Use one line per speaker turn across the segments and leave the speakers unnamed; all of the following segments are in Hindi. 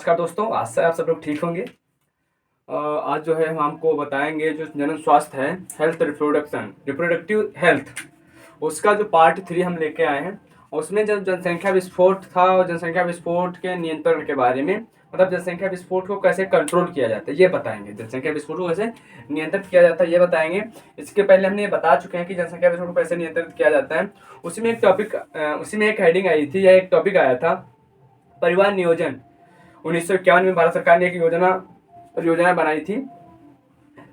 नमस्कार दोस्तों, आज से आप सब लोग ठीक होंगे। आज जो है हम आपको बताएंगे जो जनन स्वास्थ्य है, हेल्थ रिप्रोडक्टिव हेल्थ, उसका जो पार्ट 3 हम लेके आए हैं। उसमें जब जनसंख्या विस्फोट था और जनसंख्या विस्फोट के नियंत्रण के बारे में, मतलब जनसंख्या विस्फोट को कैसे कंट्रोल किया जाता है ये बताएंगे। जनसंख्या विस्फोट को कैसे नियंत्रित किया जाता है ये बताएंगे। इसके पहले हमने ये बता चुके हैं कि जनसंख्या विस्फोट को कैसे नियंत्रित किया जाता है। उसी में एक हेडिंग आई थी या एक टॉपिक आया था, परिवार नियोजन। 1951 में भारत सरकार ने एक योजना बनाई थी,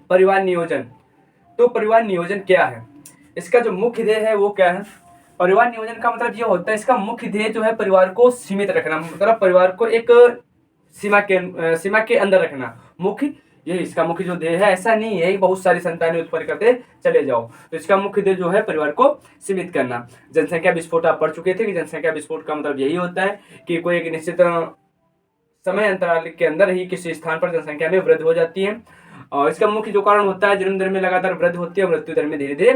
परिवार नियोजन। तो परिवार नियोजन क्या है, इसका जो मुख्य ध्येय है वो क्या है? परिवार नियोजन का मतलब ये होता है, इसका मुख्य ध्येय जो है परिवार को सीमित रखना, मतलब परिवार को एक सीमा के अंदर रखना। यही इसका मुख्य जो ध्येय है। ऐसा नहीं है बहुत सारी संतानें उत्पन्न करते चले जाओ, तो इसका मुख्य ध्येय जो है परिवार को सीमित करना। जनसंख्या विस्फोट आप पढ़ चुके थे कि जनसंख्या विस्फोट का मतलब यही होता है कि कोई एक निश्चित समय अंतराल के अंदर ही किसी स्थान पर जनसंख्या में वृद्धि हो जाती है। और इसका मुख्य जो कारण होता है, जन्म दर में लगातार वृद्धि होती है, मृत्यु दर में धीरे धीरे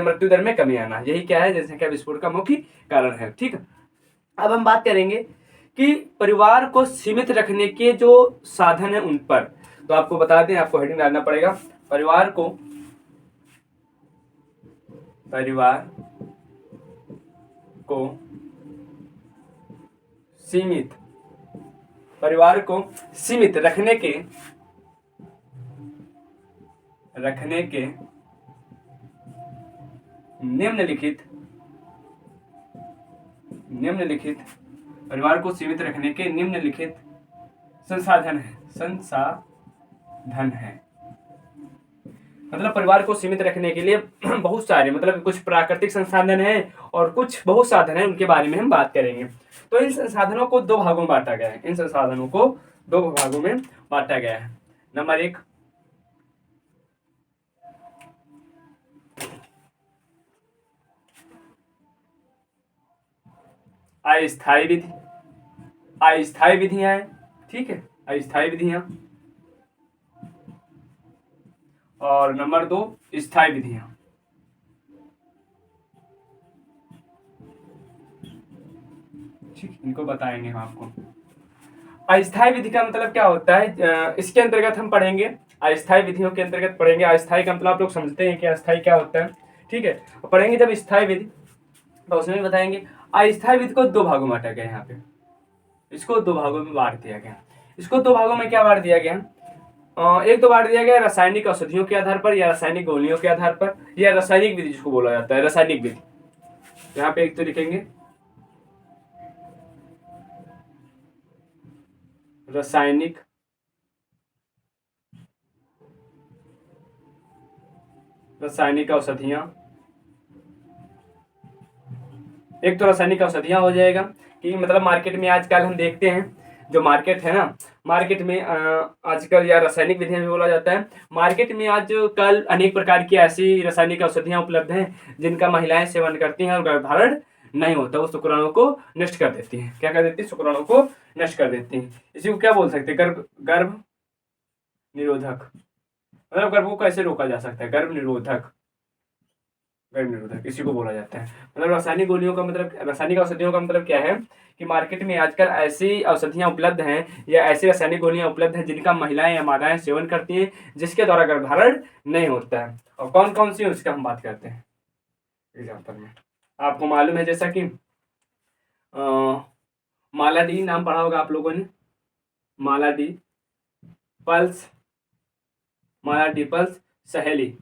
मृत्यु दर में कमी आना। यही क्या है, जनसंख्या विस्फोट का मुख्य कारण है। ठीक है, अब हम बात करेंगे कि परिवार को सीमित रखने के जो साधन है उन पर। तो आपको बता दें, आपको हेडिंग डालना पड़ेगा, परिवार को सीमित रखने के निम्नलिखित परिवार को सीमित रखने के निम्नलिखित संसाधन है। मतलब परिवार को सीमित रखने के लिए बहुत सारे, मतलब कुछ प्राकृतिक संसाधन हैं और कुछ बहुत साधन हैं, उनके बारे में हम बात करेंगे। तो इन संसाधनों को दो भागों में बांटा गया है। नंबर 1, अस्थायी विधियां हैं। ठीक है, अस्थायी विधियां। और नंबर 2, स्थायी विधियां। ठीक, इनको बताएंगे हम आपको। अस्थायी विधि का मतलब क्या होता है, इसके अंतर्गत हम पढ़ेंगे, अस्थायी विधियों के अंतर्गत पढ़ेंगे। अस्थायी का मतलब आप लोग समझते हैं कि अस्थायी क्या होता है। ठीक है, पढ़ेंगे जब स्थायी विधि, तो उसमें बताएंगे। अस्थायी विधि को दो भागों में बांटा गया है। यहाँ पे इसको दो भागों में बांट दिया गया। इसको दो भागों में क्या बांट दिया गया? एक तो बांट दिया गया रासायनिक औषधियों के आधार पर या रासायनिक गोलियों के आधार पर, या रासायनिक विधि जिसको बोला जाता है, रासायनिक विधि। यहाँ पे एक तो लिखेंगे रासायनिक औषधियां। एक तो रासायनिक औषधियां हो जाएगा कि मतलब मार्केट में आजकल हम देखते हैं, जो मार्केट है ना, मार्केट में आजकल, या रासायनिक विधियां भी बोला जाता है, मार्केट में आजकल अनेक प्रकार की ऐसी रासायनिक औषधियां उपलब्ध हैं जिनका महिलाएं सेवन करती हैं और गर्भधारण नहीं होता, वो शुक्राणुओं को नष्ट कर देती हैं। क्या कर देती है? शुक्राणुओं को नष्ट कर देती हैं। इसी को क्या बोल सकते हैं? गर्भ निरोधक। मतलब गर्भ को कैसे रोका जा सकता है? गर्भ निरोधक इसी को बोला जाता है। मतलब रासायनिक औषधियों का मतलब क्या है कि मार्केट में आजकल ऐसी औषधियां उपलब्ध हैं या ऐसी रासायनिक गोलियां उपलब्ध हैं जिनका महिलाएं या मादाएं सेवन करती हैं, जिसके द्वारा गर्भधारण नहीं होता है। और कौन कौन सी है उसका हम बात करते हैं एग्जाम्पल में। आपको मालूम है जैसा कि मालाडी नाम पढ़ा होगा आप लोगों ने, मालाडी पल्स, सहेली।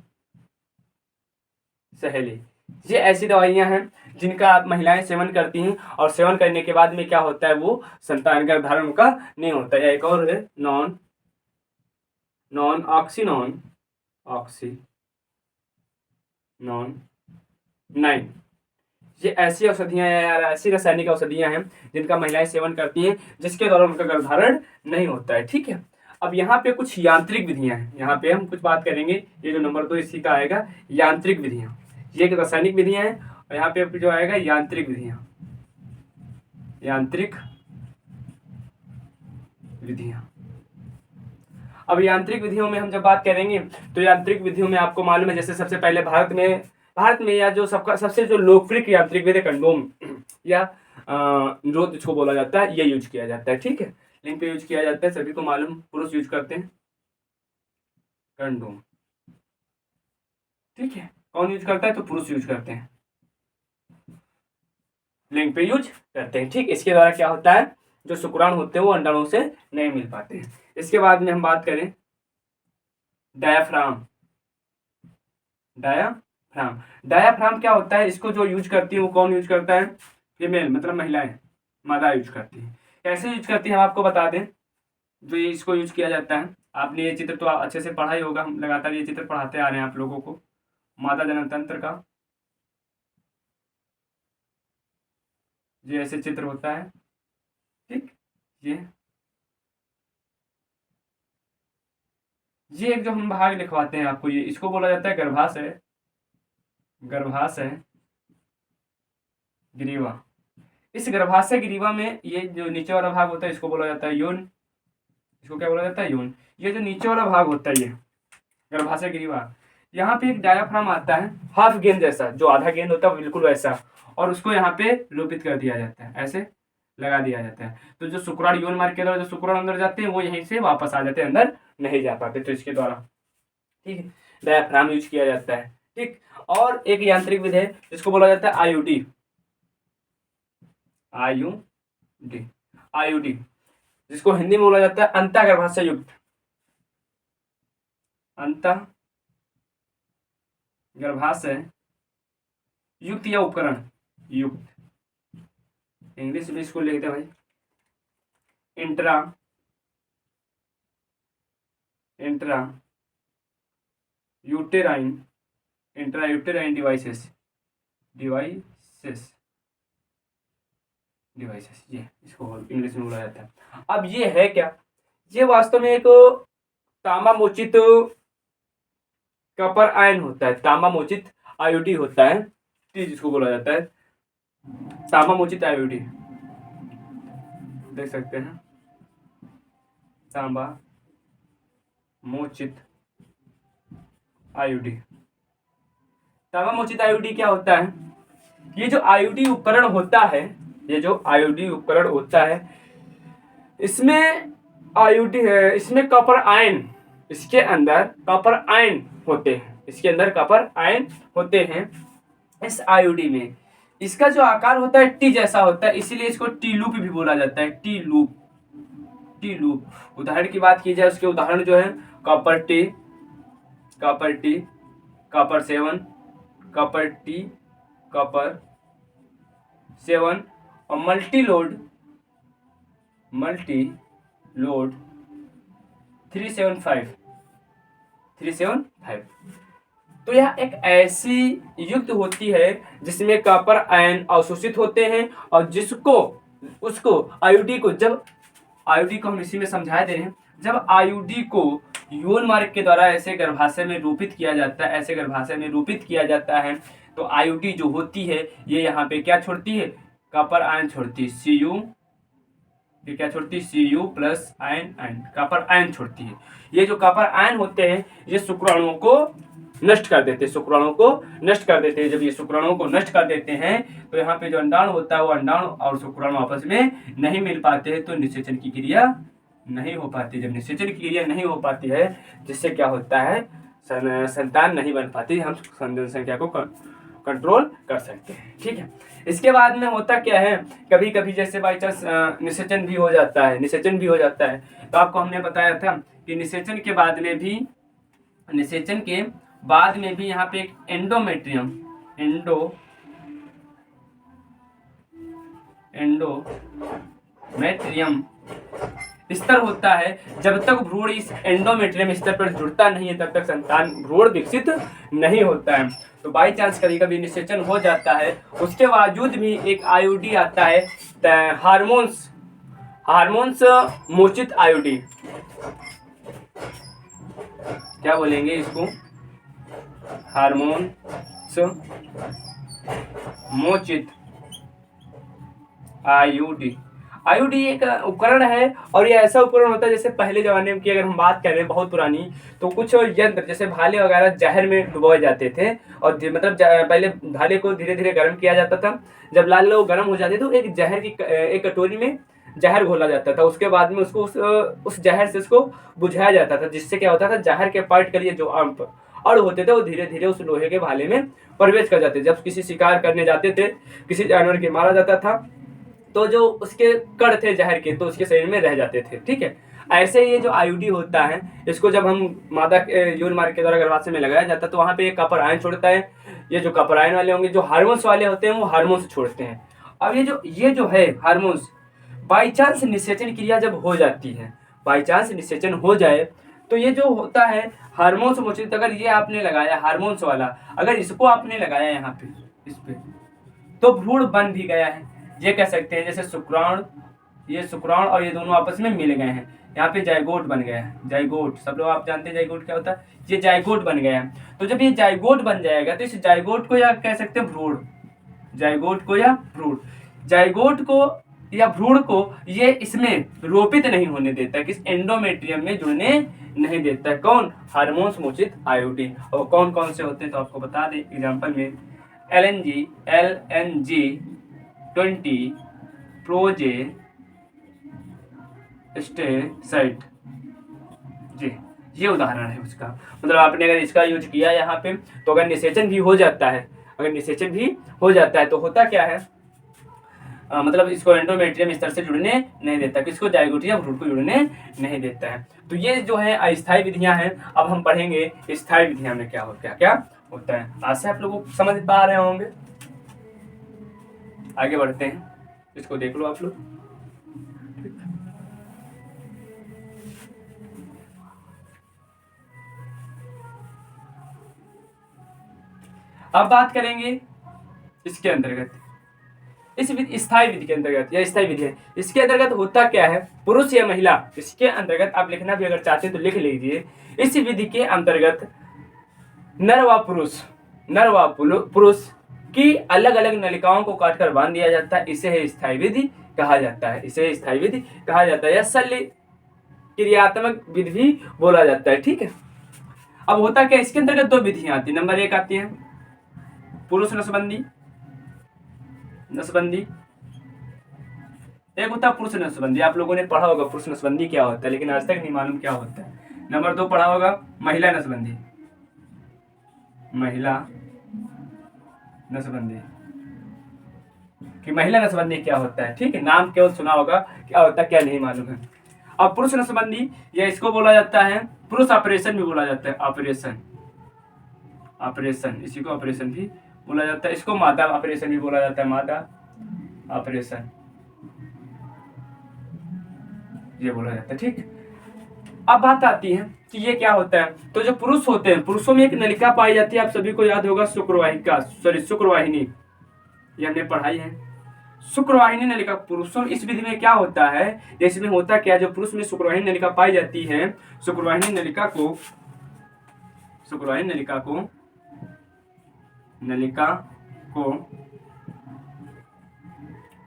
ये ऐसी दवाइयां हैं जिनका आप महिलाएं सेवन करती हैं और सेवन करने के बाद में क्या होता है, वो संतान गर्भधारण का नहीं होता है। एक और है नॉन ऑक्सीनोन 9। ये ऐसी औषधियां या ऐसी रासायनिक औषधियां हैं जिनका महिलाएं सेवन करती हैं, जिसके द्वारा उनका गर्भधारण नहीं होता है। ठीक है, अब यहाँ पे कुछ यांत्रिक विधियां हैं, यहाँ पे हम कुछ बात करेंगे। ये जो नंबर 2 इसी का आएगा, यांत्रिक विधियां। ये एक रासायनिक विधियां हैं और यहाँ पे जो आएगा यांत्रिक विधियां। अब यांत्रिक विधियों में हम जब बात करेंगे तो यांत्रिक विधियों में आपको मालूम है, जैसे सबसे पहले भारत में या जो सबसे जो लोकप्रिय यांत्रिक विधि कंडोम या निरोध जिसको बोला जाता है, ये यूज किया जाता है। ठीक है, लिंग पे यूज किया जाता है, सभी को मालूम, पुरुष यूज करते हैं कंडोम। ठीक है, कौन यूज करता है? तो पुरुष यूज करते हैं, लिंग पे यूज करते हैं। ठीक, इसके द्वारा क्या होता है, जो शुक्राणु होते हैं वो अंडाणुओं से नहीं मिल पाते हैं। इसके बाद में हम बात करें डायाफ्राम। डायाफ्राम, डायाफ्राम क्या होता है? इसको जो यूज करती है वो कौन यूज करता है? फीमेल, मतलब महिलाएं, मादा यूज करती है। कैसे यूज करती है हम आपको बता दें। जो ये इसको यूज किया जाता है, आपने ये चित्र तो अच्छे से पढ़ा ही होगा, हम लगातार ये चित्र पढ़ाते आ रहे हैं आप लोगों को। मादा जनन तंत्र का ये ऐसे चित्र होता है। ठीक, ये एक जो हम भाग लिखवाते हैं आपको, ये इसको बोला जाता है गर्भाशय, गर्भाशय ग्रीवा। इस गर्भाशय ग्रीवा में ये जो नीचे वाला भाग होता है इसको बोला जाता है यौन। इसको क्या बोला जाता है? यौन। ये जो नीचे वाला भाग होता है ये गर्भाशय ग्रीवा, यहाँ पे एक डायाफ्राम आता है, हाफ गेंद जैसा, जो आधा गेंद होता है बिल्कुल वैसा, और उसको यहाँ पे रोपित कर दिया जाता है, ऐसे लगा दिया जाता है। तो जो शुक्राणु यौन मार्ग के द्वारा जो शुक्राणु अंदर जाते हैं वो यहीं से वापस आ जाते हैं, अंदर नहीं जा पाते, तो इसके द्वारा ठीक है डायाफ्राम यूज किया जाता है। ठीक, और एक यांत्रिक विधि है जिसको बोला जाता है आईयूडी। आईयूडी, आईयूडी, जिसको हिंदी में बोला जाता है अंतःगर्भाशय युक्त, अंतःगर्भाशय युक्त या उपकरण युक्त, इंग्लिश में इसको लिखते हैं भाई इंट्रा यूटेराइन डिवाइसेस, ये इसको इंग्लिश में बोला जाता है। अब ये है क्या? ये वास्तव में एक तांबा मोचित कॉपर आयन होता है, तांबा मोचित आयोडी होता है, जिसको बोला जाता है तांबा मोचित आयोडी। देख सकते हैं तांबा मोचित आयोडी। तांबा मोचित आयोडी क्या होता है? ये जो आयोडी उपकरण होता है, ये जो आयोडी उपकरण होता है, इसमें आयोडी है, इसमें कॉपर आयन, इसके अंदर कॉपर आयन होते हैं, इसके अंदर कॉपर आयन होते हैं इस आयोडी में। इसका जो आकार होता है टी जैसा होता है, इसीलिए इसको टी लूप भी बोला जाता है, टी लूप, टी लूप। उदाहरण की बात की जाए, उसके उदाहरण जो है copper T, copper T, copper 7, copper T, copper 7 और मल्टी लोड 375। तो यह एक ऐसी युक्त होती है जिसमें कॉपर आयन अवशोषित होते हैं, और जिसको उसको आयोडी को, जब आयोडी को हम इसी में समझा दे रहे हैं, जब आयोडी को यौन मार्ग के द्वारा ऐसे गर्भाशय में रोपित किया जाता है, ऐसे गर्भाशय में रोपित किया जाता है, तो आयोडी जो होती है ये यहाँ पे क्या छोड़ती है? कॉपर आयन छोड़ती है, Cu, ये क्या छोड़ती है? Cu plus ion, copper ion छोड़ती है। ये जो कॉपर आयन होते हैं ये शुक्राणुओं को नष्ट कर देते हैं, शुक्राणुओं को नष्ट कर देते हैं। जब ये शुक्राणुओं को नष्ट कर देते हैं तो यहाँ पे जो अंडाणु होता है वो अंडाणु और शुक्राणु आपस में नहीं मिल पाते हैं, तो निषेचन की क्रिया नहीं हो पाती। जब निषेचन की क्रिया नहीं हो पाती है, जिससे क्या होता है? संतान नहीं बन पाती, हम जनसंख्या को कंट्रोल कर सकते हैं। ठीक है, इसके बाद में होता क्या है, कभी कभी जैसे बाई चांस निषेचन भी हो जाता है, निषेचन भी हो जाता है, तो आपको हमने बताया था कि निषेचन के बाद में भी यहाँ पे एक एंडोमेट्रियम स्तर होता है। जब तक भ्रूण इस एंडोमेट्रियम स्तर पर जुड़ता नहीं है तब तक संतान भ्रूण विकसित नहीं होता है। तो बाई चांस कभी कभी निषेचन हो जाता है, उसके बावजूद भी एक आयोडी आता है, हार्मोन्स मोचित आयोडी, क्या बोलेंगे इसको? हार्मोन्स मोचित आयोडी। आयोडी एक उपकरण है, और ये ऐसा उपकरण होता है जैसे पहले जमाने की अगर हम बात करें, बहुत पुरानी, तो कुछ यंत्र जैसे भाले वगैरह जहर में डुबोए जाते थे, और मतलब पहले भाले को धीरे धीरे गर्म किया जाता था। जब लाल लोग गर्म हो जाते तो एक जहर की एक कटोरी में जहर घोला जाता था, उसके बाद में उसको उस जहर से उसको बुझाया जाता था, जिससे क्या होता था, जहर के पार्ट के लिए जो अणु होते थे वो धीरे धीरे उस लोहे के भाले में प्रवेश कर जाते थे। जब किसी शिकार करने जाते थे, किसी जानवर के मारा जाता था, तो जो उसके कण थे जहर के, तो उसके शरीर में रह जाते थे। ठीक है, ऐसे ये जो आईयूडी होता है, इसको जब हम मादा यौन मार्ग के द्वारा गर्भाशय में लगाया जाता है तो वहाँ पे एक कॉपर आयन छोड़ता है। ये जो कॉपर आयन वाले होंगे, जो हार्मोन्स वाले होते हैं, वो हार्मोन्स छोड़ते हैं। अब ये जो है हार्मोन्स, बाई चांस निषेचन क्रिया जब हो जाती है, बाई चांस निषेचन हो जाए, तो ये जो होता है हार्मोन्स मोचित, अगर ये आपने लगाया हार्मोन्स वाला, अगर इसको आपने लगाया यहाँ पे, इस पे, तो भ्रूण बन भी गया है। ये कह सकते हैं जैसे शुक्राणु, ये शुक्राणु और ये दोनों आपस में मिल गए हैं, यहाँ पे जाइगोट बन गया है। जाइगोट सब लोग आप जानते हैं जाइगोट क्या होता है, ये जाइगोट बन गया है। तो जब ये जाइगोट बन जाएगा तो इस जाइगोट को या कह सकते हैं भ्रूण, जाइगोट को या भ्रूण, जाइगोट को या भ्रूण को ये इसमें रोपित नहीं होने देता है, किस एंडोमेट्रियम में जुड़ने नहीं देता है। कौन? हार्मोन्स मोचित आईयूडी। और कौन कौन से होते हैं तो आपको बता दें एग्जांपल में, LNG 20 प्रोजेस्टेसाइड, जी ये उदाहरण है उसका। मतलब आपने अगर इसका यूज किया यहाँ पे, तो अगर निषेचन भी हो जाता है, अगर निषेचन भी हो जाता है तो होता क्या है, मतलब इसको एंडोमेट्रियम स्तर से जुड़ने नहीं देता, किसको? जाइगोट या भ्रूण को जुड़ने नहीं देता है। तो ये जो है अस्थायी विधियां हैं। अब हम पढ़ेंगे स्थायी विधियां में क्या होता है। आज से आप लोगों को समझ पा रहे होंगे। आगे बढ़ते हैं, इसको देख लो आप लोग। अब बात करेंगे इसके अंतर्गत, इस स्थायी विधि के अंतर्गत, या स्थायी विधि है, इसके अंतर्गत होता क्या है, पुरुष या महिला, इसके अंतर्गत आप लिखना भी अगर चाहते हैं तो लिख लीजिए। इस विधि के अंतर्गत नर व पुरुष की अलग अलग नलिकाओं को काटकर बांध दिया जाता है। इसे है स्थायी विधि कहा जाता है, इसे स्थायी विधि कहा जाता है, या शल्य क्रियात्मक विधि भी बोला जाता है। ठीक है, अब होता क्या, इसके अंतर्गत दो विधियां आती है। नंबर 1 आती है पुरुष नसबंदी, एक होता है पुरुष नसबंदी। आप लोगों ने पढ़ा होगा पुरुष नसबंदी क्या होता है, लेकिन आज तक नहीं मालूम क्या होता है। नंबर 2 पढ़ा होगा महिला नसबंदी, कि महिला नसबंदी क्या होता है। ठीक है, नाम केवल सुना होगा, क्या होता है क्या नहीं मालूम है। अब पुरुष नसबंदी, या इसको बोला जाता है पुरुष ऑपरेशन भी बोला जाता है, ऑपरेशन, इसी को ऑपरेशन भी बोला जाता है। इसको मादा ऑपरेशन भी बोला जाता है, मादा ऑपरेशन ये बोला जाता है। ठीक, अब बात आती है कि ये क्या होता है। तो जो पुरुष होते हैं, पुरुषों में एक नलिका पाई जाती है, आप सभी को याद होगा, शुक्रवाहिनी, ये हमने पढ़ाई है। शुक्रवाहिनी नलिका पुरुषों, इस विधि में क्या होता है, इसमें होता क्या, जो पुरुष में शुक्रवाहिनी नलिका पाई जाती है, शुक्रवाहिनी नलिका को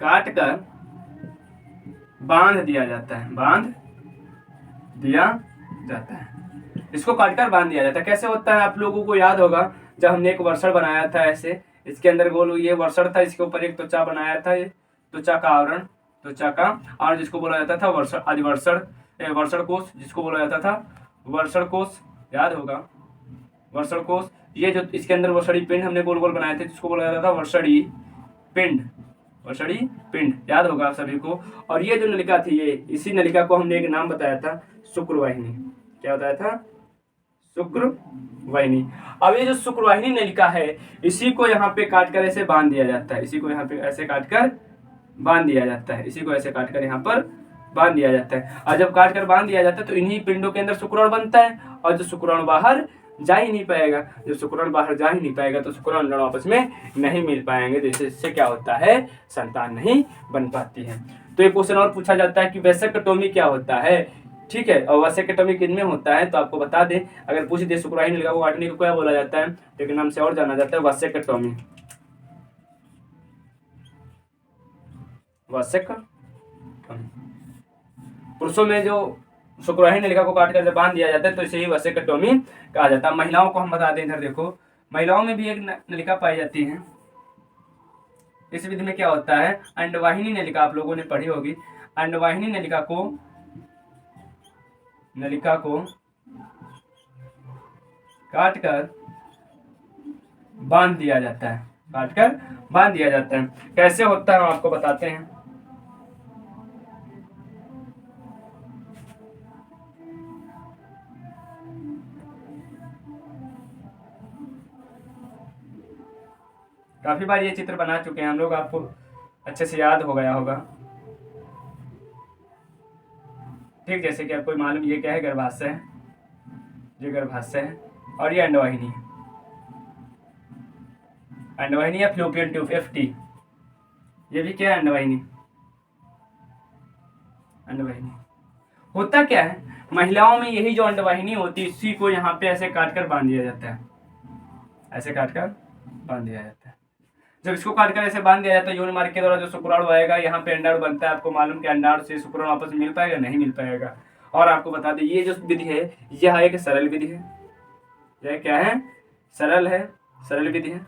काटकर बांध दिया जाता है, इसको काटकर बांध दिया जाता है। कैसे होता है, आप लोगों को याद होगा, जब हमने एक वर्षण बनाया था ऐसे, इसके अंदर गोल ये वर्षण था, इसके ऊपर एक त्वचा बनाया था, ये त्वचा का आवरण जिसको बोला जाता था वर्षण कोष, जिसको बोला जाता था वर्षण कोष, याद होगा वर्षण कोष। ये जो इसके अंदर वर्षणी पिंड हमने गोल गोल बनाए थे, जिसको बोला जाता था वर्षणी पिंड, याद होगा आप सभी को। और ये जो नलिका थी, ये इसी नलिका को हमने एक नाम बताया था, शुक्रवाहिनी। क्या बताया था? शुक्रवाहिनी। अब ये जो शुक्रवाहिनी नलिका है, इसी को यहाँ पे काटकर ऐसे बांध दिया जाता है, इसी को यहाँ पे ऐसे काटकर बांध दिया जाता है, इसी को ऐसे काटकर यहाँ पर बांध दिया जाता है। और जब काटकर बांध दिया जाता है तो इन्हीं पिंडों के अंदर शुक्राणु बनता है, और जो शुक्राणु बाहर जा ही नहीं पाएगा, जब शुक्राणु बाहर जा ही नहीं पाएगा तो शुक्राणु आपस में नहीं मिल पाएंगे, जिससे क्या होता है, संतान नहीं बन पाती है। तो एक क्वेश्चन और पूछा जाता है कि वैसेक्टोमी क्या होता है। ठीक है, और वैसेक्टोमी किनमें होता है, तो आपको बता दें, अगर पूछ दे शुक्रवाहिनी नलिका को काटने को क्या बोला जाता है, तो एक नाम से और जाना जाता है वैसेक्टोमी। पुरुषों में जो शुक्रवाहिनी नलिका को काटकर जब बांध दिया जाता है तो इसे ही वैसेक्टोमी कहा जाता है। महिलाओं को हम बता दें, इधर देखो, महिलाओं में भी एक नलिका पाई जाती है। इस विधि में क्या होता है, अंडवाहिनी नलिका आप लोगों ने पढ़ी होगी। अंडवाहिनी नलिका को काटकर बांध दिया जाता है। कैसे होता है हम आपको बताते हैं। काफी बार ये चित्र बना चुके हैं हम लोग, आपको अच्छे से याद हो गया होगा। ठीक, जैसे कि आपको मालूम ये क्या है, गर्भाशय है, ये गर्भाशय है और ये अंडवाहिनी है। अंडवाहिनी या फ्लोपियन ट्यूब FT, ये भी क्या है, अंडवाहिनी। होता क्या है, महिलाओं में यही जो अंडवाहिनी होती है, इसी को यहाँ पे ऐसे काटकर बांध दिया जाता है। जब इसको काटकर ऐसे बांध दिया जाता है, यौन मार्ग के द्वारा जो शुक्राणु आएगा, यहाँ पे अंडाणु बनता है। आपको मालूम कि अंडाणु से शुक्राणु आपस में मिल पाएगा, नहीं मिल पाएगा। और आपको बता दें, ये जो विधि है यह एक सरल विधि है। यह क्या है, सरल विधि है।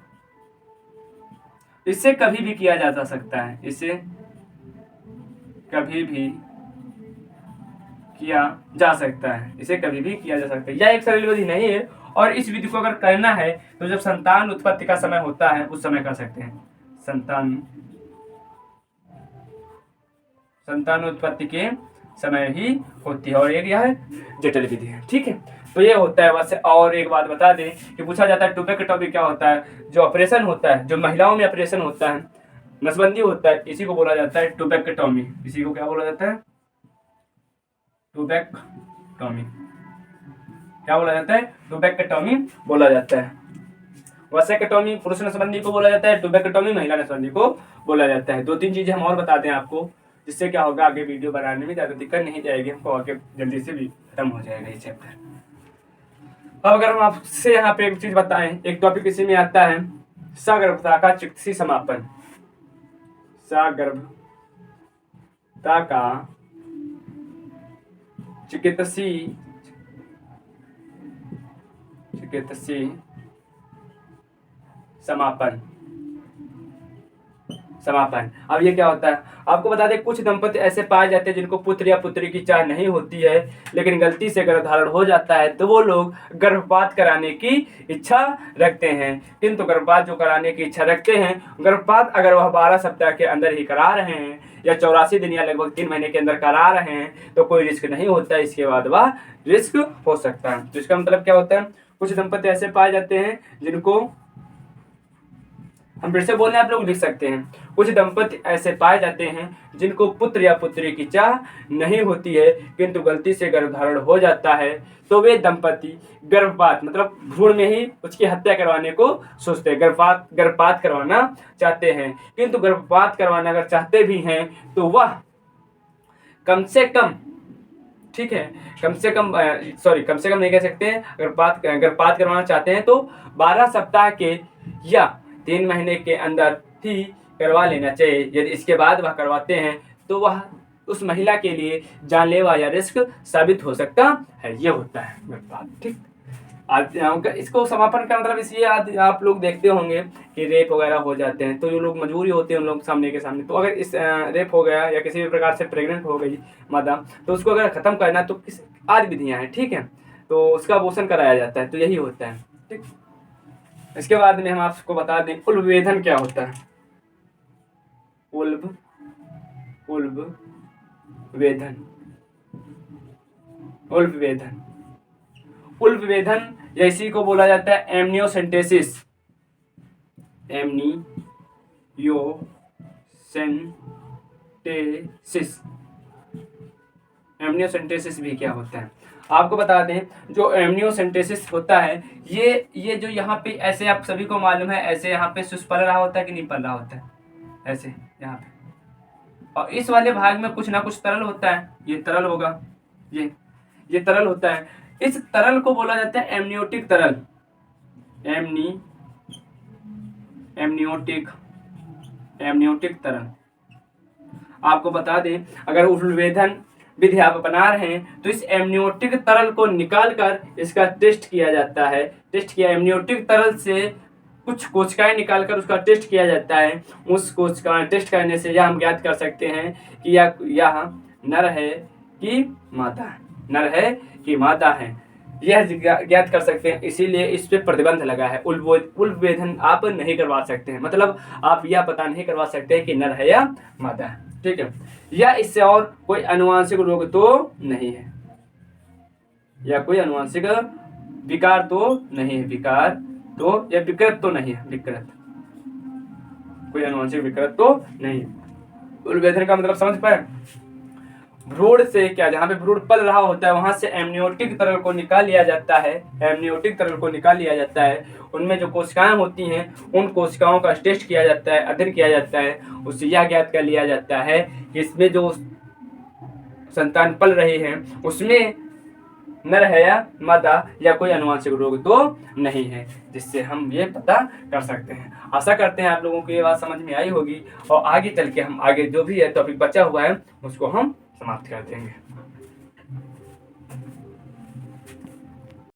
इससे कभी भी किया जा सकता है, इसे कभी भी किया जा सकता है। यह एक सरल विधि नहीं है, और इस विधि को अगर करना है तो जब संतान उत्पत्ति का समय होता है उस समय कर सकते हैं। संतान उत्पत्ति के समय ही होती है, और यह जटिल विधि है। ठीक है, तो ये होता है। वैसे और एक बात बता दें कि पूछा जाता है ट्यूबेक्टोमी क्या होता है। जो ऑपरेशन होता है, जो महिलाओं में ऑपरेशन होता है, नसबंदी होता है, इसी को बोला जाता है ट्यूबेक्टोमी। इसी को क्या बोला जाता है, ट्यूबेक्टोमी। क्या बोला जाता है, ट्यूबेक्टोमी बोला जाता है। वसेक्टोमी पुरुष नसबंदी को बोला जाता है, ट्यूबेक्टोमी महिला नसबंदी को बोला जाता है। 2-3 चीजें हम और बताते हैं आपको, जिससे क्या होगा, आगे वीडियो बनाने में ज्यादा दिक्कत नहीं जाएगी हमको, आगे जल्दी से भी खत्म हो जाएगा ये चैप्टर। अब अगर हम आपसे यहाँ पे एक चीज बताएं, एक टॉपिक इसी में आता है, सगर्भता का चिकित्सीय समापन। सगर्भता का चिकित्सीय समापन। अब ये क्या होता है, आपको बता दें, कुछ दंपति ऐसे पाए जाते हैं जिनको पुत्र या पुत्री की चाह नहीं होती है, लेकिन गलती से गर्भधारण हो जाता है, तो वो लोग गर्भपात कराने की इच्छा रखते हैं। किंतु गर्भपात जो कराने की इच्छा रखते हैं, गर्भपात अगर वह 12 सप्ताह के अंदर ही करा रहे हैं या 84 दिन या लगभग 3 महीने के अंदर करा रहे हैं, तो कोई रिस्क नहीं होता है। इसके बाद वह रिस्क हो सकता है। तो इसका मतलब क्या होता है, कुछ दंपति ऐसे पाए जाते हैं जिनको, हम फिर से बोलने आप लोग लिख सकते हैं, कुछ दंपति ऐसे पाए जाते हैं जिनको पुत्र या पुत्री की चाह नहीं होती है, किंतु गलती से गर्भधारण हो जाता है, तो वे दंपति गर्भपात मतलब भ्रूण में ही उसकी हत्या करवाने को सोचते हैं, गर्भपात करवाना चाहते हैं। किंतु गर्भपात करवाना अगर चाहते भी हैं तो वह कम से कम, ठीक है, कम से कम नहीं कह सकते हैं, गर्भपात करवाना चाहते हैं तो 12 सप्ताह के या 3 महीने के अंदर ही करवा लेना चाहिए। यदि इसके बाद वह करवाते हैं तो वह उस महिला के लिए जानलेवा या रिस्क साबित हो सकता है। ये होता है गर्भपात। ठीक, आज इसको समापन का मतलब इसलिए आप लोग देखते होंगे कि रेप वगैरह हो जाते हैं, तो जो लोग मजबूरी होते हैं उन लोग सामने के सामने, तो अगर इस रेप हो गया या किसी भी प्रकार से प्रेग्नेंट हो गई मादा, तो उसको अगर ख़त्म करना तो किस आदि विधियाँ हैं, ठीक है, तो उसका अबॉर्शन कराया जाता है। तो यही होता है। ठीक, इसके बाद में हम आपको बता दें उल्बवेधन क्या होता है। उल्बवेधन या इसी को बोला जाता है एमनियोसेंटेसिस। एमनियोसेंटेसिस भी क्या होता है आपको बता दें। जो एमनियोसेंटेसिस होता है, ये जो यहाँ पे ऐसे आप सभी को मालूम है, ऐसे यहाँ पे सुस पल रहा होता है कि नहीं पल रहा होता है, ऐसे यहाँ पे, और इस वाले भाग में कुछ ना कुछ तरल होता है। ये तरल होगा, ये तरल होता है। इस तरल को बोला जाता है एमनियोटिक तरल। एमनियोटिक तरल। आपको बता दें, अगर उल्बवेधन विधि आप बना रहे हैं तो इस एमनियोटिक तरल को निकाल कर इसका टेस्ट किया जाता है। टेस्ट किया एमनियोटिक तरल से कुछ कोशिकाएं निकालकर उसका टेस्ट किया जाता है। उस कोशिका टेस्ट करने से यह हम ज्ञात कर सकते हैं कि यह नर है कि मादा है, नर है कि मादा है, यह ज्ञात कर सकते हैं। इसीलिए इस पे प्रतिबंध लगा है। उल्बेधन आप नहीं करवा सकते हैं, मतलब आप यह पता नहीं करवा सकते हैं कि नर है या मादा है, ठीक है। या इससे और कोई अनुवांशिक रोग तो नहीं है, या कोई अनुवांशिक विकार तो नहीं है, विकार तो या विकृत तो नहीं है, विकृत, कोई अनुवांशिक विकृत तो नहीं। उल्बेधन का मतलब समझ पाए? भ्रूण से क्या, जहाँ पे भ्रूण पल रहा होता है वहां से एमनियोटिक तरल को निकाल लिया जाता है, एमनियोटिक तरल को निकाल लिया जाता है। उनमें जो कोशिकाएं होती हैं उन कोशिकाओं का टेस्ट किया जाता है, अध्ययन किया जाता है। उससे यह ज्ञात कर लिया जाता है कि इसमें जो संतान पल रही है उसमें नर है या मादा या कोई अनुवांशिक रोग तो नहीं है, जिससे हम ये पता कर सकते हैं। आशा करते हैं आप लोगों को ये बात समझ में आई होगी और आगे चल के हम आगे जो भी है टॉपिक बचा हुआ है उसको हम समाप्त कर देंगे।